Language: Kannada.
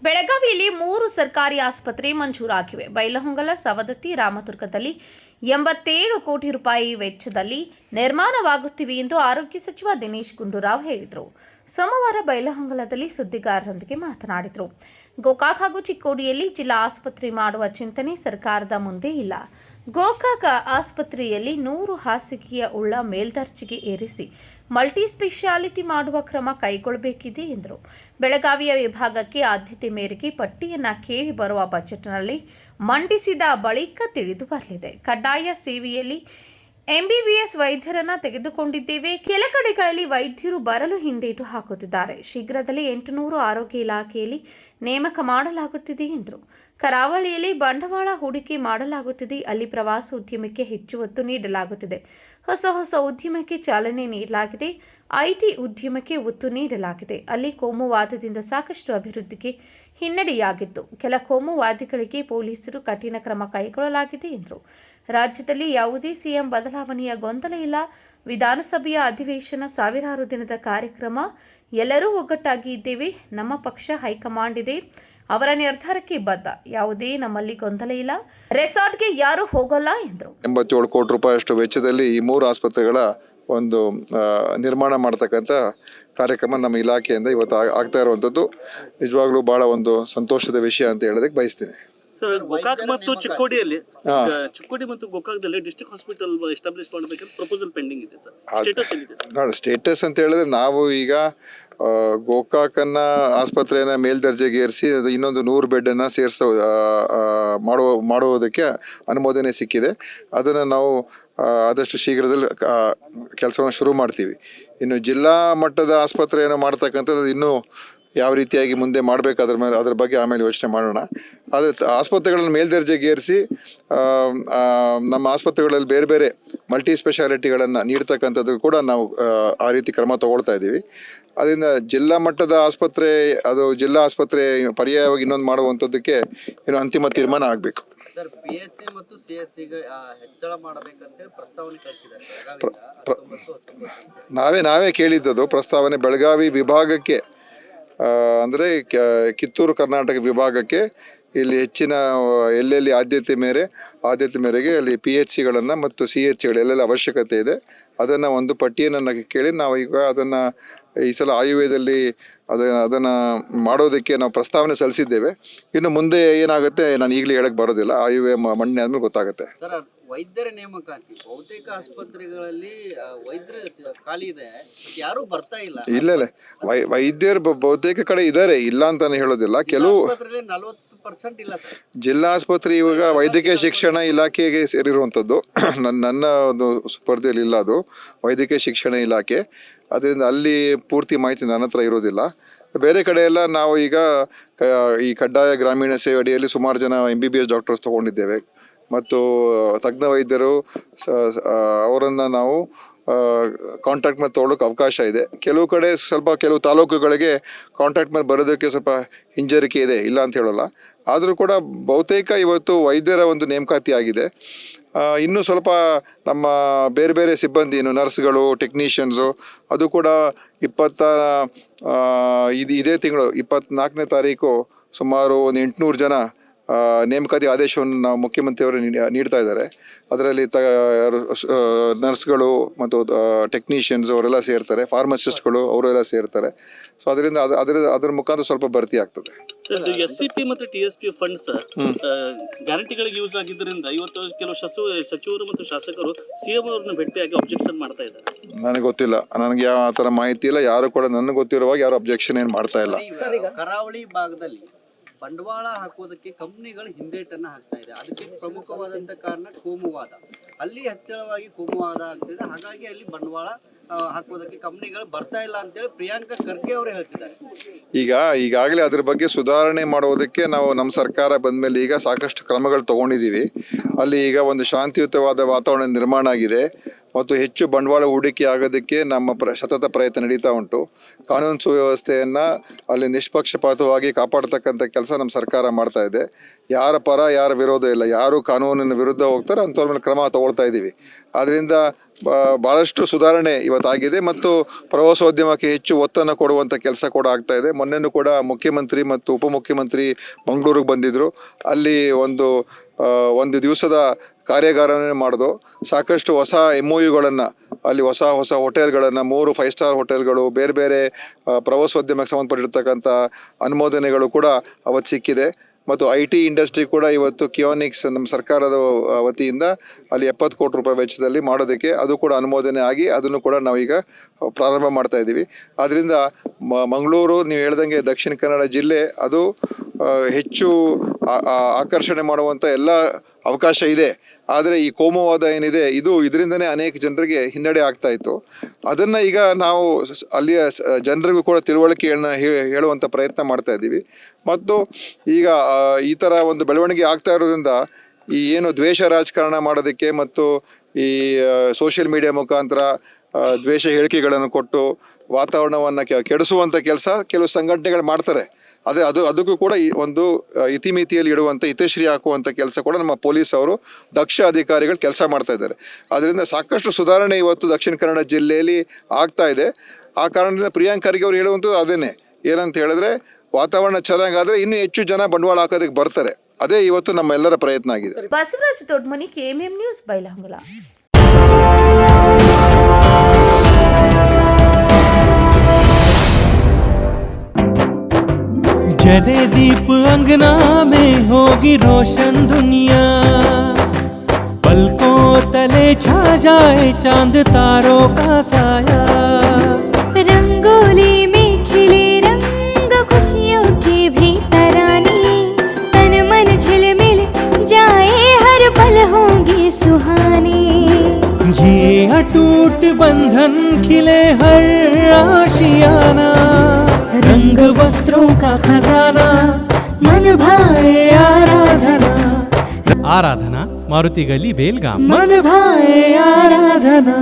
ಬೆಳಗಾವಿಯಲ್ಲಿ 3 ಸರ್ಕಾರಿ ಆಸ್ಪತ್ರೆ ಮಂಜೂರಾಗಿವೆ. ಬೈಲಹೊಂಗಲ, ಸವದತ್ತಿ, ರಾಮದುರ್ಗದಲ್ಲಿ 87 ಕೋಟಿ ರೂಪಾಯಿ ವೆಚ್ಚದಲ್ಲಿ ನಿರ್ಮಾಣವಾಗುತ್ತಿವೆ ಎಂದು ಆರೋಗ್ಯ ಸಚಿವ ದಿನೇಶ್ ಗುಂಡೂರಾವ್ ಹೇಳಿದರು. ಸೋಮವಾರ ಬೈಲಹೊಂಗಲದಲ್ಲಿ ಸುದ್ದಿಗಾರರೊಂದಿಗೆ ಮಾತನಾಡಿದರು. ಗೋಕಾಕ್ ಹಾಗೂ ಚಿಕ್ಕೋಡಿಯಲ್ಲಿ ಜಿಲ್ಲಾ ಆಸ್ಪತ್ರೆ ಮಾಡುವ ಚಿಂತನೆ ಸರ್ಕಾರದ ಮುಂದೆ ಇಲ್ಲ. ಗೋಕಾಕ್ ಆಸ್ಪತ್ರೆಯಲ್ಲಿ 100 ಹಾಸಿಗೆಯ ಉಳ್ಳ ಮೇಲ್ದರ್ಜೆಗೆ ಏರಿಸಿ ಮಲ್ಟಿ ಸ್ಪೆಷಾಲಿಟಿ ಮಾಡುವ ಕ್ರಮ ಕೈಗೊಳ್ಳಬೇಕಿದೆ ಎಂದರು. ಬೆಳಗಾವಿಯ ವಿಭಾಗಕ್ಕೆ ಆದ್ಯತೆ ಮೇರೆಗೆ ಪಟ್ಟಿಯನ್ನು ಕೇಳಿ ಬರುವ ಬಜೆಟ್ನಲ್ಲಿ ಮಂಡಿಸಿದ ಬಳಿಕ ತಿಳಿದು ಬರಲಿದೆ. ಕಡ್ಡಾಯ ಸೇವೆಯಲ್ಲಿ ಎಂಬಿಬಿಎಸ್ ವೈದ್ಯರನ್ನು ತೆಗೆದುಕೊಂಡಿದ್ದೇವೆ. ಕೆಲ ಕಡೆಗಳಲ್ಲಿ ವೈದ್ಯರು ಬರಲು ಹಿಂದೇಟು ಹಾಕುತ್ತಿದ್ದಾರೆ. ಶೀಘ್ರದಲ್ಲೇ 800 ಆರೋಗ್ಯ ಇಲಾಖೆಯಲ್ಲಿ ನೇಮಕ ಮಾಡಲಾಗುತ್ತಿದೆ ಎಂದರು. ಕರಾವಳಿಯಲ್ಲಿ ಬಂಡವಾಳ ಹೂಡಿಕೆ ಮಾಡಲಾಗುತ್ತಿದೆ. ಅಲ್ಲಿ ಪ್ರವಾಸ ಉದ್ಯಮಕ್ಕೆ ಹೆಚ್ಚು ಒತ್ತು ನೀಡಲಾಗುತ್ತಿದೆ. ಹೊಸ ಉದ್ಯಮಕ್ಕೆ ಚಾಲನೆ ನೀಡಲಾಗಿದೆ. ಐಟಿ ಉದ್ಯಮಕ್ಕೆ ಒತ್ತು ನೀಡಲಾಗಿದೆ. ಅಲ್ಲಿ ಕೋಮುವಾದದಿಂದ ಸಾಕಷ್ಟು ಅಭಿವೃದ್ಧಿಗೆ ಹಿನ್ನಡೆಯಾಗಿತ್ತು. ಕೆಲ ಕೋಮುವಾದಿಗಳಿಗೆ ಪೊಲೀಸರು ಕಠಿಣ ಕ್ರಮ ಕೈಗೊಳ್ಳಲಾಗಿದೆ ಎಂದರು. ರಾಜ್ಯದಲ್ಲಿ ಯಾವುದೇ ಸಿಎಂ ಬದಲಾವಣೆಯ ಗೊಂದಲ ಇಲ್ಲ. ವಿಧಾನಸಭೆಯ ಅಧಿವೇಶನ, ಸಾವಿರಾರು ದಿನದ ಕಾರ್ಯಕ್ರಮ, ಎಲ್ಲರೂ ಒಗ್ಗಟ್ಟಾಗಿ ಇದ್ದೇವೆ. ನಮ್ಮ ಪಕ್ಷ ಹೈಕಮಾಂಡ್ ಇದೆ, ಅವರ ನಿರ್ಧಾರಕ್ಕೆ ಬದ್ಧ. ಯಾವುದೇ ನಮ್ಮಲ್ಲಿ ಗೊಂದಲ ಇಲ್ಲ. ರೆಸಾರ್ಟ್ಗೆ ಯಾರು ಹೋಗಲ್ಲ ಎಂದರು. 87 ಕೋಟಿ ರೂಪಾಯಿಯಷ್ಟು ವೆಚ್ಚದಲ್ಲಿ ಈ 3 ಆಸ್ಪತ್ರೆಗಳ ಒಂದು ನಿರ್ಮಾಣ ಮಾಡ್ತಕ್ಕಂಥ ಕಾರ್ಯಕ್ರಮ ನಮ್ಮ ಇಲಾಖೆಯಿಂದ ಇವತ್ತು ಆಗ್ತಾ ಇರುವಂಥದ್ದು ನಿಜವಾಗ್ಲೂ ಬಹಳ ಒಂದು ಸಂತೋಷದ ವಿಷಯ ಅಂತ ಹೇಳೋದಕ್ಕೆ ಬಯಸ್ತೀನಿ. ಸರ್, ಗೋಕಾಕ್ ಮತ್ತು ಚಿಕ್ಕೋಡಿ ಮತ್ತು ಗೋಕಾಕ್ದಲ್ಲಿ ಡಿಸ್ಟ್ರಿಕ್ಟ್ ಹಾಸ್ಪಿಟಲ್ ಎಸ್ಟಾಬ್ಲಿಷ್ ಮಾಡಬೇಕಂತ ಪ್ರಪೋಸಲ್ ಪೆಂಡಿಂಗ್ ಇದೆ ಸರ್. ಸ್ಟೇಟಸ್ ಏನಿದೆ ಸರ್? ನೋಡಿ, ಸ್ಟೇಟಸ್ ಅಂತ ಹೇಳಿದ್ರೆ ನಾವು ಈಗ ಗೋಕಾಕನ್ನ ಆಸ್ಪತ್ರೆಯನ್ನ ಮೇಲ್ದರ್ಜೆಗೆ ಏರಿಸಿ ಇನ್ನೊಂದು 100 ಬೆಡ್ಡನ್ನು ಮಾಡುವುದಕ್ಕೆ ಅನುಮೋದನೆ ಸಿಕ್ಕಿದೆ. ಅದನ್ನು ನಾವು ಆದಷ್ಟು ಶೀಘ್ರದಲ್ಲಿ ಕೆಲಸವನ್ನು ಶುರು ಮಾಡ್ತೀವಿ. ಇನ್ನು ಜಿಲ್ಲಾ ಮಟ್ಟದ ಆಸ್ಪತ್ರೆಯನ್ನು ಮಾಡ್ತಕ್ಕಂಥದ್ದು ಇನ್ನೂ ಯಾವ ರೀತಿಯಾಗಿ ಮುಂದೆ ಮಾಡಬೇಕು ಅದ್ರ ಬಗ್ಗೆ ಆಮೇಲೆ ಯೋಚನೆ ಮಾಡೋಣ. ಆದರೆ ಆಸ್ಪತ್ರೆಗಳನ್ನು ಮೇಲ್ದರ್ಜೆಗೆ ಏರಿಸಿ ನಮ್ಮ ಆಸ್ಪತ್ರೆಗಳಲ್ಲಿ ಬೇರೆ ಬೇರೆ ಮಲ್ಟಿ ಸ್ಪೆಷಾಲಿಟಿಗಳನ್ನು ನೀಡ್ತಕ್ಕಂಥದ್ದು ಕೂಡ ನಾವು ಆ ರೀತಿ ಕ್ರಮ ತಗೊಳ್ತಾ ಇದ್ದೀವಿ. ಅದರಿಂದ ಜಿಲ್ಲಾ ಮಟ್ಟದ ಆಸ್ಪತ್ರೆ, ಅದು ಜಿಲ್ಲಾ ಆಸ್ಪತ್ರೆ ಪರ್ಯಾಯವಾಗಿ ಇನ್ನೊಂದು ಮಾಡುವಂಥದ್ದಕ್ಕೆ ಇನ್ನು ಅಂತಿಮ ತೀರ್ಮಾನ ಆಗಬೇಕು. ಸರ್, ಪಿಎಸ್ಸಿ ಮತ್ತು ಸಿಎಸ್ಸಿಗೆ ಹೆಚ್ಚಳ ಮಾಡಬೇಕಂತ ಪ್ರಸ್ತಾವನೆ ಕಳಿಸಿದ್ದಾರೆ. ನಾವೇ ಕೇಳಿದ್ದದು ಪ್ರಸ್ತಾವನೆ ಬೆಳಗಾವಿ ವಿಭಾಗಕ್ಕೆ, ಅಂದರೆ ಕಿತ್ತೂರು ಕರ್ನಾಟಕ ವಿಭಾಗಕ್ಕೆ ಇಲ್ಲಿ ಹೆಚ್ಚಿನ ಎಲ್ಲೆಲ್ಲಿ ಆದ್ಯತೆ ಮೇರೆಗೆ ಅಲ್ಲಿ PHCಗಳನ್ನು ಮತ್ತು CHCಗಳು ಎಲ್ಲೆಲ್ಲಿ ಅವಶ್ಯಕತೆ ಇದೆ ಅದನ್ನು ಒಂದು ಪಟ್ಟಿಯನ್ನು ಕೇಳಿ ನಾವು ಈಗ ಅದನ್ನು ಈ ಸಲ ಆಯುವ್ಯದಲ್ಲಿ ಅದನ್ನು ಮಾಡೋದಕ್ಕೆ ನಾವು ಪ್ರಸ್ತಾವನೆ ಸಲ್ಲಿಸಿದ್ದೇವೆ. ಇನ್ನು ಮುಂದೆ ಏನಾಗುತ್ತೆ ನಾನು ಈಗಲೇ ಹೇಳಕ್ಕೆ ಬರೋದಿಲ್ಲ. ಆಯುವ್ಯ ಮಣ್ಣೆ ಆದ್ಮೇಲೆ ಗೊತ್ತಾಗುತ್ತೆ. ಸರ್, ವೈದ್ಯರ ನೇಮಕಾತಿ ಬಹುತೇಕ ಆಸ್ಪತ್ರೆಗಳಲ್ಲಿ ವೈದ್ಯರ ಖಾಲಿ ಇದೆ, ಯಾರು ಬರ್ತಾ ಇಲ್ಲ. ಇಲ್ಲ, ವೈದ್ಯರು ಬಹುತೇಕ ಕಡೆ ಇದ್ದಾರೆ, ಇಲ್ಲ ಅಂತಾನೆ ಹೇಳೋದಿಲ್ಲ. ಕೆಲವು 40% ಇಲ್ಲ ಸರ್. ಜಿಲ್ಲಾ ಆಸ್ಪತ್ರೆ ಇವಾಗ ವೈದ್ಯಕೀಯ ಶಿಕ್ಷಣ ಇಲಾಖೆಗೆ ಸೇರಿರುವಂಥದ್ದು. ನನ್ನ ಒಂದು ಸ್ಪರ್ಧೆಯಲ್ಲಿ ಇಲ್ಲ, ಅದು ವೈದ್ಯಕೀಯ ಶಿಕ್ಷಣ ಇಲಾಖೆ. ಅದರಿಂದ ಅಲ್ಲಿ ಪೂರ್ತಿ ಮಾಹಿತಿ ನನ್ನ ಹತ್ರ ಇರೋದಿಲ್ಲ. ಬೇರೆ ಕಡೆ ಎಲ್ಲ ನಾವು ಈಗ ಈ ಕಡ್ಡಾಯ ಗ್ರಾಮೀಣ ಸೇವೆ ಅಡಿಯಲ್ಲಿ ಸುಮಾರು ಜನ MBBS ಡಾಕ್ಟರ್ಸ್ ತೊಗೊಂಡಿದ್ದೇವೆ ಮತ್ತು ತಜ್ಞ ವೈದ್ಯರು ಅವರನ್ನು ನಾವು ಕಾಂಟ್ಯಾಕ್ಟ್ ಮೇಲೆ ತೊಗೊಳಕ್ಕೆ ಅವಕಾಶ ಇದೆ. ಕೆಲವು ತಾಲೂಕುಗಳಿಗೆ ಕಾಂಟ್ಯಾಕ್ಟ್ ಮೇಲೆ ಬರೋದಕ್ಕೆ ಸ್ವಲ್ಪ ಹಿಂಜರಿಕೆ ಇದೆ, ಇಲ್ಲ ಅಂತ ಹೇಳೋಲ್ಲ. ಆದರೂ ಕೂಡ ಬಹುತೇಕ ಇವತ್ತು ವೈದ್ಯರ ಒಂದು ನೇಮಕಾತಿ ಆಗಿದೆ. ಇನ್ನೂ ಸ್ವಲ್ಪ ನಮ್ಮ ಬೇರೆ ಬೇರೆ ಸಿಬ್ಬಂದಿ, ನರ್ಸ್ಗಳು, ಟೆಕ್ನಿಷಿಯನ್ಸು, ಅದು ಕೂಡ ಇದೇ ತಿಂಗಳು 24ನೇ ತಾರೀಕು ಸುಮಾರು ಒಂದು 800 ಜನ ನೇಮಕಾತಿ ಆದೇಶವನ್ನು ನಾವು ಮುಖ್ಯಮಂತ್ರಿಯವರು ನೀಡ್ತಾ ಇದ್ದಾರೆ. ಅದರಲ್ಲಿ ನರ್ಸ್ಗಳು ಮತ್ತು ಟೆಕ್ನಿಷಿಯನ್ಸ್ ಅವರೆಲ್ಲ ಸೇರ್ತಾರೆ, ಫಾರ್ಮಸಿಸ್ಟ್ಗಳು ಅವರೆಲ್ಲ ಸೇರ್ತಾರೆ. ಸೊ ಅದರಿಂದ ಅದರ ಮುಖಾಂತರ ಸ್ವಲ್ಪ ಭರ್ತಿ ಆಗ್ತದೆ. SCP ಮತ್ತು TSP ಫಂಡ್ಸ್ ಗ್ಯಾರಂಟಿಗಳಿಗೆ ಯೂಸ್ ಆಗಿದ್ದರಿಂದ ಇವತ್ತು ಕೆಲವು ಸಚಿವರು ಮತ್ತು ಶಾಸಕರು CM ಅವರನ್ನು ಭೇಟಿಯಾಗಿ ಅಬ್ಜೆಕ್ಷನ್ ಮಾಡ್ತಾ ಇದ್ದಾರೆ. ನನಗೆ ಗೊತ್ತಿಲ್ಲ, ನನಗೆ ಯಾವ ಥರ ಮಾಹಿತಿ ಇಲ್ಲ. ಯಾರು ಕೂಡ ನನಗೆ ಗೊತ್ತಿರುವಾಗ ಯಾರು ಅಬ್ಜೆಕ್ಷನ್ ಏನು ಮಾಡ್ತಾ ಇಲ್ಲ. ಕರಾವಳಿ ಭಾಗದಲ್ಲಿ ಬಂಡವಾಳ ಹಾಕೋದಕ್ಕೆ ಕಂಪನಿಗಳು ಹಿಂದೇಟನ್ನ ಹಾಕ್ತಾ ಇದೆ. ಅದಕ್ಕೆ ಪ್ರಮುಖವಾದಂತ ಕಾರಣ ಕೋಮುವಾದ. ಅಲ್ಲಿ ಹೆಚ್ಚಳವಾಗಿ ಕೋಮುವಾದ ಆಗ್ತಿದೆ. ಹಾಗಾಗಿ ಅಲ್ಲಿ ಬಂಡವಾಳ ಹಾಕೋದಕ್ಕೆ ಕಂಪನಿಗಳು ಬರ್ತಾ ಇಲ್ಲ ಅಂತೇಳಿ ಪ್ರಿಯಾಂಕಾ ಖರ್ಗೆ ಅವರು ಹೇಳ್ತಿದ್ದಾರೆ. ಈಗಾಗಲೇ ಅದ್ರ ಬಗ್ಗೆ ಸುಧಾರಣೆ ಮಾಡೋದಕ್ಕೆ ನಾವು ನಮ್ಮ ಸರ್ಕಾರ ಬಂದ್ಮೇಲೆ ಈಗ ಸಾಕಷ್ಟು ಕ್ರಮಗಳು ತಗೊಂಡಿದ್ದೀವಿ. ಅಲ್ಲಿ ಈಗ ಒಂದು ಶಾಂತಿಯುತವಾದ ವಾತಾವರಣ ನಿರ್ಮಾಣ ಆಗಿದೆ ಮತ್ತು ಹೆಚ್ಚು ಬಂಡವಾಳ ಹೂಡಿಕೆ ಆಗೋದಕ್ಕೆ ನಮ್ಮ ಸತತ ಪ್ರಯತ್ನ ನಡೀತಾ ಉಂಟು. ಕಾನೂನು ಸುವ್ಯವಸ್ಥೆಯನ್ನು ಅಲ್ಲಿ ನಿಷ್ಪಕ್ಷಪಾತವಾಗಿ ಕಾಪಾಡ್ತಕ್ಕಂಥ ಕೆಲಸ ನಮ್ಮ ಸರ್ಕಾರ ಮಾಡ್ತಾ ಇದೆ. ಯಾರ ಪರ ಯಾರ ವಿರೋಧ ಇಲ್ಲ. ಯಾರು ಕಾನೂನಿನ ವಿರುದ್ಧ ಹೋಗ್ತಾರೆ ಅಂಥವ್ರ ಮೇಲೆ ಕ್ರಮ ತಗೊಳ್ತಾ ಇದ್ದೀವಿ. ಆದ್ದರಿಂದ ಭಾಳಷ್ಟು ಸುಧಾರಣೆ ಇವತ್ತಾಗಿದೆ ಮತ್ತು ಪ್ರವಾಸೋದ್ಯಮಕ್ಕೆ ಹೆಚ್ಚು ಒತ್ತನ್ನು ಕೊಡುವಂಥ ಕೆಲಸ ಕೂಡ ಆಗ್ತಾ ಇದೆ. ಮೊನ್ನೆನೂ ಕೂಡ ಮುಖ್ಯಮಂತ್ರಿ ಮತ್ತು ಉಪಮುಖ್ಯಮಂತ್ರಿ ಮಂಗಳೂರಿಗೆ ಬಂದಿದ್ದರು. ಅಲ್ಲಿ ಒಂದು ದಿವಸದ ಕಾರ್ಯಾಗಾರನೇ ಮಾಡಿದ್ರು. ಸಾಕಷ್ಟು ಹೊಸ MOUಗಳನ್ನು ಅಲ್ಲಿ ಹೊಸ ಹೋಟೆಲ್ಗಳನ್ನು 3 5 ಸ್ಟಾರ್ ಹೋಟೆಲ್ಗಳು, ಬೇರೆ ಬೇರೆ ಪ್ರವಾಸೋದ್ಯಮಕ್ಕೆ ಸಂಬಂಧಪಟ್ಟಿರ್ತಕ್ಕಂಥ ಅನುಮೋದನೆಗಳು ಕೂಡ ಅವತ್ತು ಸಿಕ್ಕಿದೆ. ಮತ್ತು IT ಇಂಡಸ್ಟ್ರಿ ಕೂಡ ಇವತ್ತು ಕಿಯೋನಿಕ್ಸ್ ನಮ್ಮ ಸರ್ಕಾರದ ವತಿಯಿಂದ ಅಲ್ಲಿ 70 ಕೋಟಿ ರೂಪಾಯಿ ವೆಚ್ಚದಲ್ಲಿ ಮಾಡೋದಕ್ಕೆ ಅದು ಕೂಡ ಅನುಮೋದನೆ ಆಗಿ ಅದನ್ನು ಕೂಡ ನಾವೀಗ ಪ್ರಾರಂಭ ಮಾಡ್ತಾ ಇದ್ದೀವಿ. ಆದ್ದರಿಂದ ಮಂಗಳೂರು ನೀವು ಹೇಳ್ದಂಗೆ ದಕ್ಷಿಣ ಕನ್ನಡ ಜಿಲ್ಲೆ ಅದು ಹೆಚ್ಚು ಆಕರ್ಷಣೆ ಮಾಡುವಂಥ ಎಲ್ಲ ಅವಕಾಶ ಇದೆ. ಆದರೆ ಈ ಕೋಮುವಾದ ಏನಿದೆ ಇದರಿಂದನೇ ಅನೇಕ ಜನರಿಗೆ ಹಿನ್ನಡೆ ಆಗ್ತಾ ಇತ್ತು. ಅದನ್ನು ಈಗ ನಾವು ಅಲ್ಲಿಯ ಜನರಿಗೂ ಕೂಡ ತಿಳುವಳಿಕೆಯನ್ನು ಹೇಳುವಂಥ ಪ್ರಯತ್ನ ಮಾಡ್ತಾ ಇದ್ದೀವಿ. ಮತ್ತು ಈಗ ಈ ಥರ ಒಂದು ಬೆಳವಣಿಗೆ ಆಗ್ತಾ ಇರೋದ್ರಿಂದ ಈ ಏನು ದ್ವೇಷ ರಾಜಕಾರಣ ಮಾಡೋದಕ್ಕೆ ಮತ್ತು ಈ ಸೋಷಿಯಲ್ ಮೀಡಿಯಾ ಮುಖಾಂತರ ದ್ವೇಷ ಹೇಳಿಕೆಗಳನ್ನು ಕೊಟ್ಟು ವಾತಾವರಣವನ್ನು ಕೆಡಿಸುವಂಥ ಕೆಲಸ ಕೆಲವು ಸಂಘಟನೆಗಳು ಮಾಡ್ತಾರೆ. ಆದರೆ ಅದಕ್ಕೂ ಕೂಡ ಈ ಒಂದು ಇತಿಮಿತಿಯಲ್ಲಿ ಇಡುವಂಥ ಹಿತಶ್ರೀ ಹಾಕುವಂಥ ಕೆಲಸ ಕೂಡ ನಮ್ಮ ಪೊಲೀಸ್ ಅವರು ದಕ್ಷ ಅಧಿಕಾರಿಗಳು ಕೆಲಸ ಮಾಡ್ತಾ ಇದ್ದಾರೆ. ಅದರಿಂದ ಸಾಕಷ್ಟು ಸುಧಾರಣೆ ಇವತ್ತು ದಕ್ಷಿಣ ಕನ್ನಡ ಜಿಲ್ಲೆಯಲ್ಲಿ ಆಗ್ತಾ ಇದೆ. ಆ ಕಾರಣದಿಂದ ಪ್ರಿಯಾಂಕ್ ಖರ್ಗೆ ಅವರು ಹೇಳುವಂಥದ್ದು ಅದೇನೆ, ಏನಂತ ಹೇಳಿದ್ರೆ ವಾತಾವರಣ ಚೆನ್ನಾಗಾದರೆ ಇನ್ನೂ ಹೆಚ್ಚು ಜನ ಬಂಡವಾಳ ಹಾಕೋದಕ್ಕೆ ಬರ್ತಾರೆ. ಅದೇ ಇವತ್ತು ನಮ್ಮೆಲ್ಲರ ಪ್ರಯತ್ನ ಆಗಿದೆ. Basavaraj Doddamani, KMM news, Bailhongal. जले दीप अंगना में होगी रोशन दुनिया, पलकों तले छा जाए चांद तारों का साया, रंगोली में खिले रंग खुशियों के भी तराने, तन मन झिलमिल जाए हर पल होंगे सुहाने, ये अटूट बंधन खिले हर आशियाना, रंग वस्त्रों का खजाना मन भाए आराधना, आराधना मारुति गली बेलगाम, मन भाए आराधना।